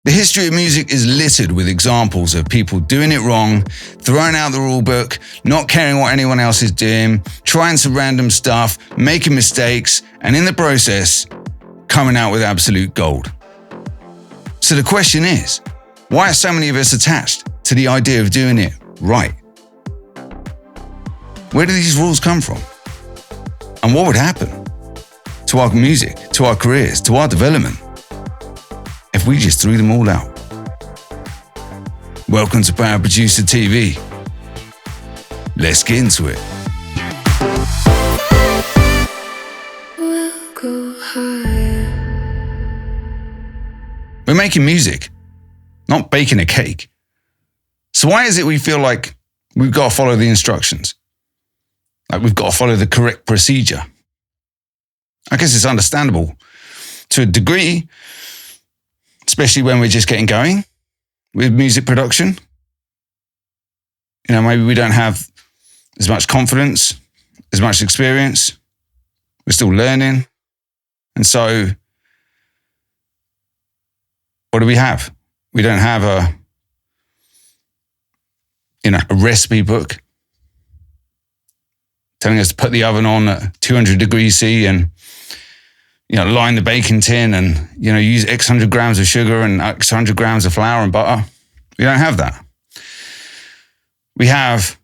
The history of music is littered with examples of people doing it wrong, throwing out the rule book, not caring what anyone else is doing, trying some random stuff, making mistakes, and in the process, coming out with absolute gold. So the question is, why are so many of us attached to the idea of doing it right? Where do these rules come from? And what would happen to our music, to our careers, to our development if we just threw them all out? Welcome to Power Producer TV. Let's get into it. We'll go higher. We're making music, not baking a cake. So why is it we feel like we've got to follow the instructions? Like we've got to follow the correct procedure? I guess it's understandable to a degree, especially when we're just getting going with music production. You know, maybe we don't have as much confidence, as much experience. We're still learning. And so, what do we have? We don't have a recipe book telling us to put the oven on at 200 degrees C and, line the baking tin and, use X hundred grams of sugar and X hundred grams of flour and butter. We don't have that. We have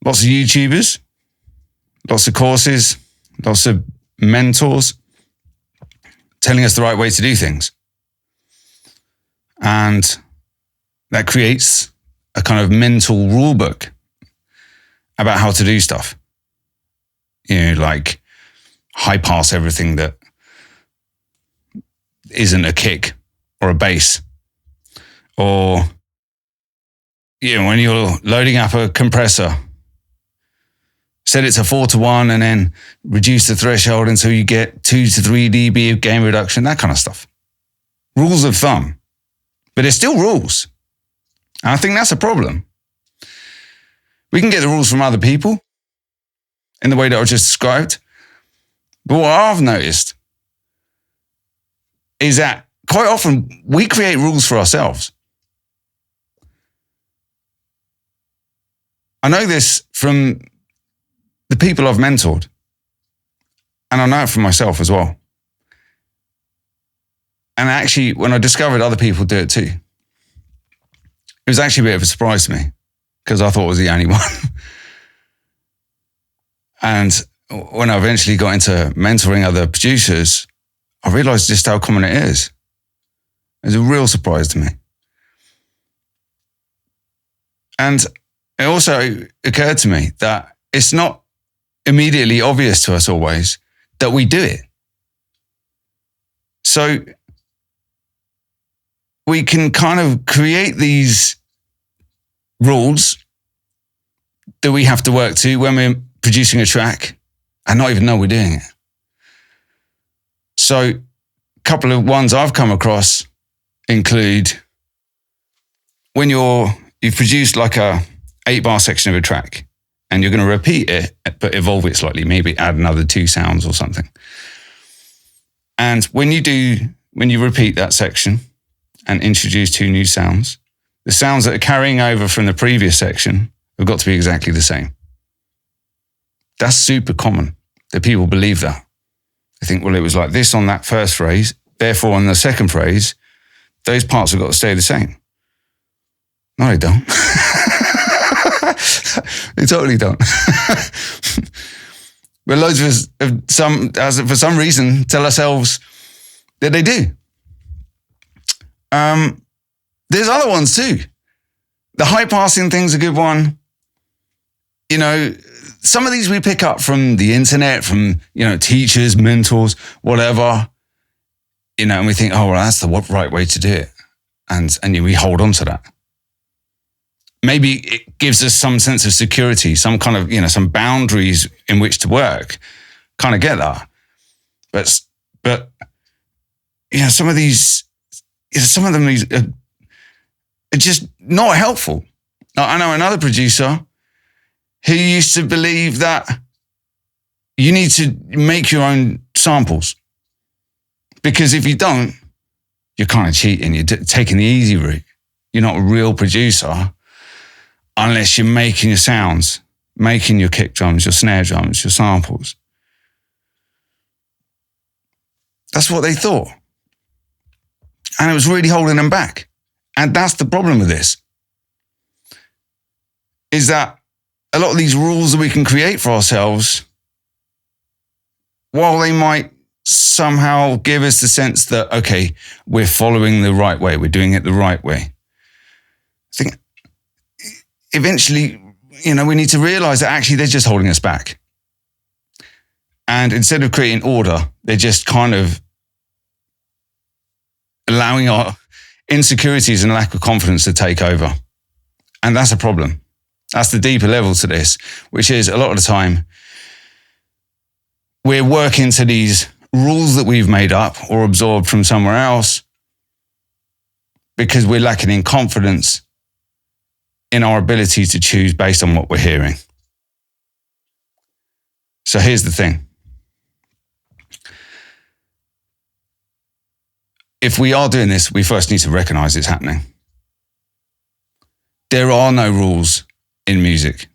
lots of YouTubers, lots of courses, lots of mentors telling us the right way to do things. And that creates a kind of mental rule book about how to do stuff. Like high pass everything that isn't a kick or a bass. Or, when you're loading up a compressor, set it to 4:1 and then reduce the threshold until you get 2 to 3 dB of gain reduction, that kind of stuff. Rules of thumb. But they're still rules. And I think that's a problem. We can get the rules from other people in the way that I just described. But what I've noticed is that quite often we create rules for ourselves. I know this from the people I've mentored, and I know it from myself as well. And actually, when I discovered other people do it too, it was actually a bit of a surprise to me because I thought I was the only one. And when I eventually got into mentoring other producers, I realized just how common it is. It was a real surprise to me. And it also occurred to me that it's not immediately obvious to us always that we do it. So we can kind of create these rules that we have to work to when we're producing a track and not even know we're doing it. So a couple of ones I've come across include when you've produced like a 8-bar section of a track and you're going to repeat it, but evolve it slightly, maybe add another 2 sounds or something. And when you repeat that section and introduce 2 new sounds, the sounds that are carrying over from the previous section have got to be exactly the same. That's super common that people believe that. They think, well, it was like this on that first phrase, therefore on the second phrase, those parts have got to stay the same. No, they don't. They totally don't. But loads of us, for some reason, tell ourselves that they do. There's other ones too. The high passing thing's a good one. Some of these we pick up from the internet, from, teachers, mentors, whatever, and we think, oh, well, that's the right way to do it. And we hold on to that. Maybe it gives us some sense of security, some kind of, some boundaries in which to work. Kind of get that. But some of these, some of them are just not helpful. I know another producer who used to believe that you need to make your own samples. Because if you don't, you're kind of cheating. You're taking the easy route. You're not a real producer unless you're making your sounds, making your kick drums, your snare drums, your samples. That's what they thought. And it was really holding them back. And that's the problem with this, is that a lot of these rules that we can create for ourselves, while they might somehow give us the sense that, okay, we're following the right way, we're doing it the right way. I think eventually, we need to realize that actually they're just holding us back. And instead of creating order, they're just kind of allowing our insecurities and lack of confidence to take over. And that's a problem. That's the deeper level to this, which is a lot of the time we're working to these rules that we've made up or absorbed from somewhere else because we're lacking in confidence in our ability to choose based on what we're hearing. So here's the thing. If we are doing this, we first need to recognize it's happening. There are no rules in music.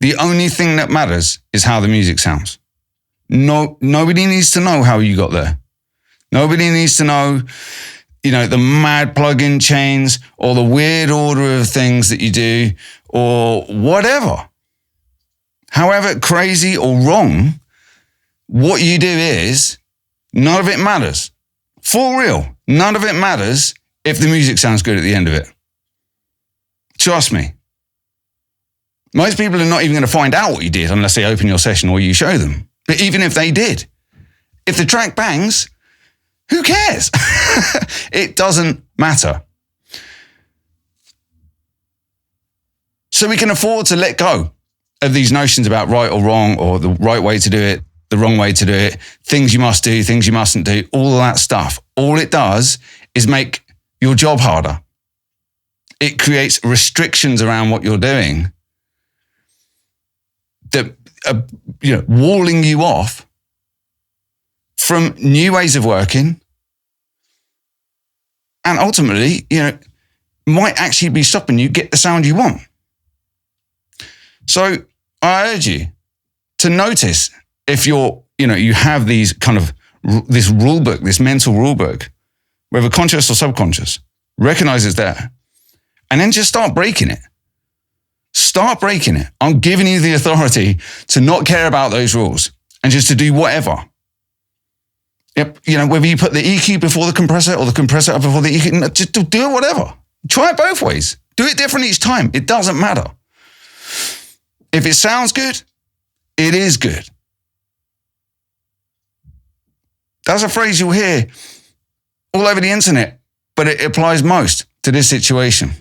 The only thing that matters is how the music sounds. Nobody needs to know how you got there. Nobody needs to know, the mad plug-in chains or the weird order of things that you do or whatever. However crazy or wrong, what you do is, none of it matters. For real, none of it matters if the music sounds good at the end of it. Trust me. Most people are not even going to find out what you did unless they open your session or you show them. But even if they did, if the track bangs, who cares? It doesn't matter. So we can afford to let go of these notions about right or wrong or the right way to do it, the wrong way to do it, things you must do, things you mustn't do, all of that stuff. All it does is make your job harder. It creates restrictions around what you're doing that are, walling you off from new ways of working, and ultimately, might actually be stopping you get the sound you want. So I urge you to notice if you have these kind of, this rule book, this mental rule book, whether conscious or subconscious, recognize it's there, and then just start breaking it. Start breaking it. I'm giving you the authority to not care about those rules and just to do whatever. Yep, whether you put the EQ before the compressor or the compressor before the EQ, just do it whatever. Try it both ways. Do it different each time. It doesn't matter. If it sounds good, it is good. That's a phrase you'll hear all over the internet, but it applies most to this situation.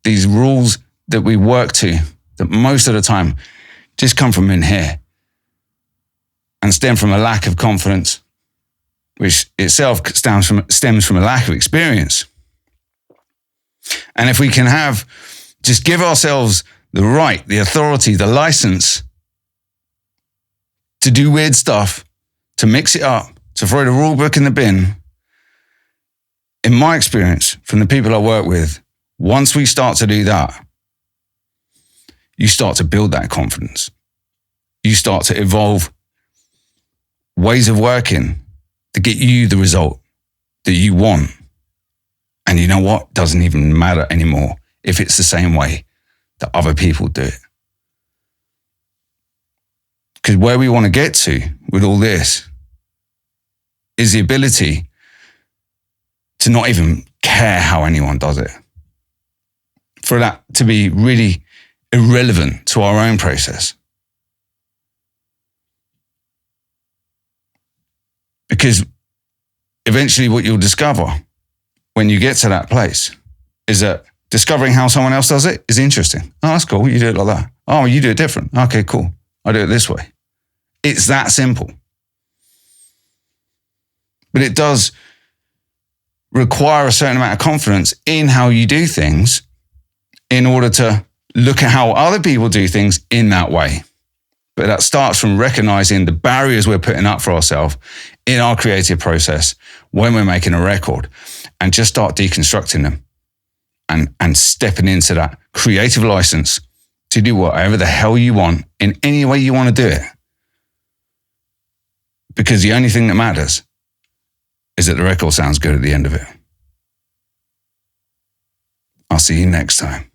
These rules that we work to, that most of the time just come from in here and stem from a lack of confidence, which itself stems from a lack of experience. And if we can just give ourselves the right, the authority, the license to do weird stuff, to mix it up, to throw the rule book in the bin, in my experience, from the people I work with, once we start to do that, you start to build that confidence. You start to evolve ways of working to get you the result that you want. And you know what? Doesn't even matter anymore if it's the same way that other people do it. Because where we want to get to with all this is the ability to not even care how anyone does it. For that to be really irrelevant to our own process. Because eventually what you'll discover when you get to that place is that discovering how someone else does it is interesting. Oh, that's cool. You do it like that. Oh, you do it different. Okay, cool. I do it this way. It's that simple. But it does require a certain amount of confidence in how you do things in order to look at how other people do things in that way. But that starts from recognizing the barriers we're putting up for ourselves in our creative process when we're making a record, and just start deconstructing them and stepping into that creative license to do whatever the hell you want in any way you want to do it. Because the only thing that matters is that the record sounds good at the end of it. I'll see you next time.